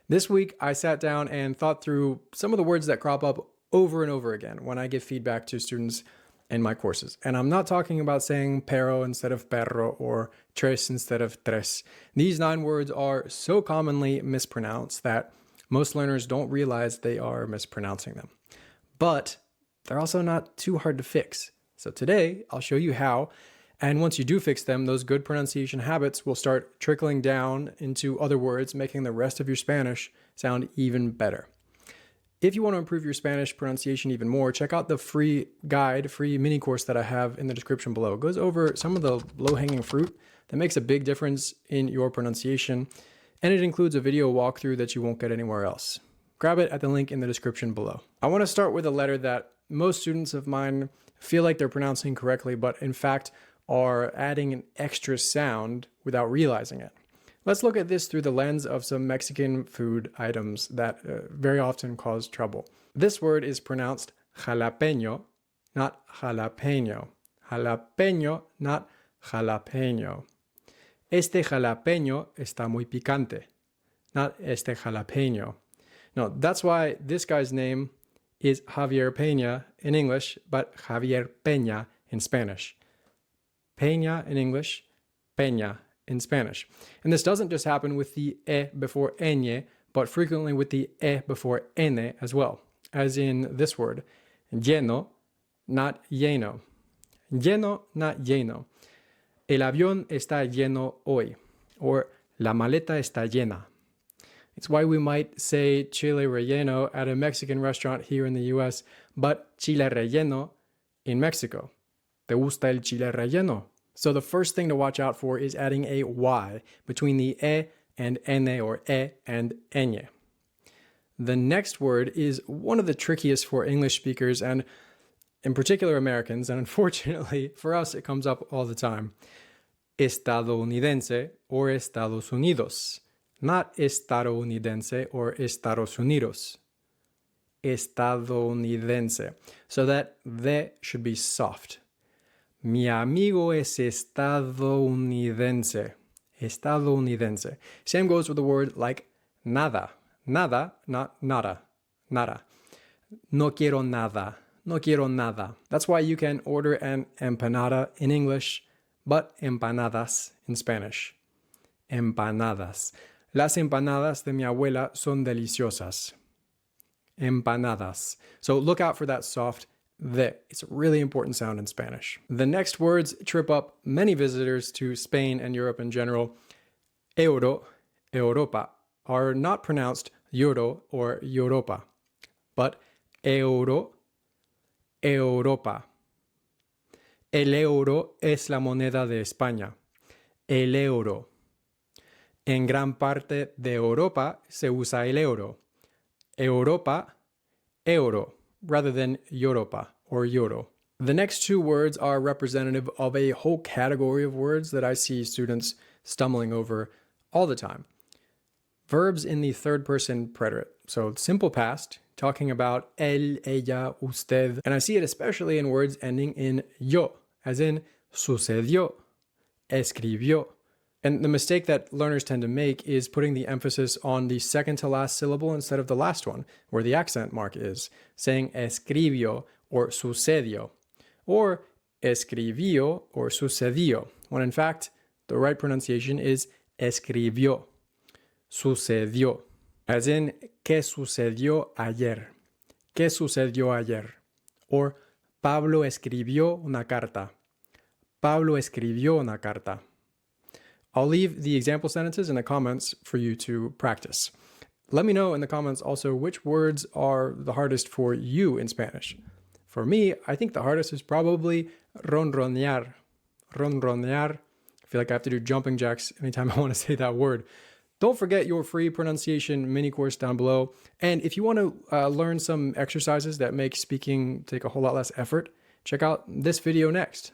This week, I sat down and thought through some of the words that crop up over and over again when I give feedback to students in my courses. And I'm not talking about saying pero instead of perro or tres instead of tres. These 9 words are so commonly mispronounced that most learners don't realize they are mispronouncing them. But they're also not too hard to fix. So today, I'll show you how. And once you do fix them, those good pronunciation habits will start trickling down into other words, making the rest of your Spanish sound even better. If you want to improve your Spanish pronunciation even more, check out the free mini course that I have in the description below. It goes over some of the low-hanging fruit that makes a big difference in your pronunciation, and it includes a video walkthrough that you won't get anywhere else. Grab it at the link in the description below. I want to start with a letter that most students of mine feel like they're pronouncing correctly, but in fact are adding an extra sound without realizing it. Let's look at this through the lens of some Mexican food items that very often cause trouble. This word is pronounced jalapeño, not jalapeno. Jalapeño, not jalapeño. Este jalapeño está muy picante, not este jalapeño. No, that's why this guy's name is Javier Peña in English, but Javier Peña in Spanish. Peña in English, Peña in Spanish. And this doesn't just happen with the e before ñ, but frequently with the e before n as well, as in this word, lleno, not lleno. Lleno, not lleno. El avión está lleno hoy, or la maleta está llena. It's why we might say chile relleno at a Mexican restaurant here in the US, but chile relleno in Mexico. ¿Te gusta el chile relleno? So the first thing to watch out for is adding a y between the e and n or e and ñ. The next word is one of the trickiest for English speakers and in particular Americans, and unfortunately for us it comes up all the time. Estadounidense or Estados Unidos, not estadounidense or Estados Unidos. Estadounidense. So that the should be soft. Mi amigo es estadounidense. Estadounidense. Same goes with a word like nada. Nada, not nada. Nada. No quiero nada. No quiero nada. That's why you can order an empanada in English, but empanadas in Spanish. Empanadas. Las empanadas de mi abuela son deliciosas. Empanadas. So look out for that soft the. It's a really important sound in Spanish. The next words trip up many visitors to Spain and Europe in general. Euro, Europa, are not pronounced euro or Europa, but euro, Europa. El euro es la moneda de España. El euro. En gran parte de Europa se usa el euro. Europa, euro, rather than Europa or euro. The next 2 words are representative of a whole category of words that I see students stumbling over all the time. Verbs in the third person preterite. So simple past, talking about él, ella, usted. And I see it especially in words ending in yo, as in sucedió, escribió. And the mistake that learners tend to make is putting the emphasis on the second to last syllable instead of the last one, where the accent mark is, saying escribió or sucedió, or escribió or sucedió, when in fact, the right pronunciation is escribió, sucedió, as in ¿qué sucedió ayer? ¿Qué sucedió ayer? Or Pablo escribió una carta. Pablo escribió una carta. I'll leave the example sentences in the comments for you to practice. Let me know in the comments also which words are the hardest for you in Spanish. For me, I think the hardest is probably ronronear. Ronronear. I feel like I have to do jumping jacks anytime I want to say that word. Don't forget your free pronunciation mini course down below. And if you want to learn some exercises that make speaking take a whole lot less effort, check out this video next.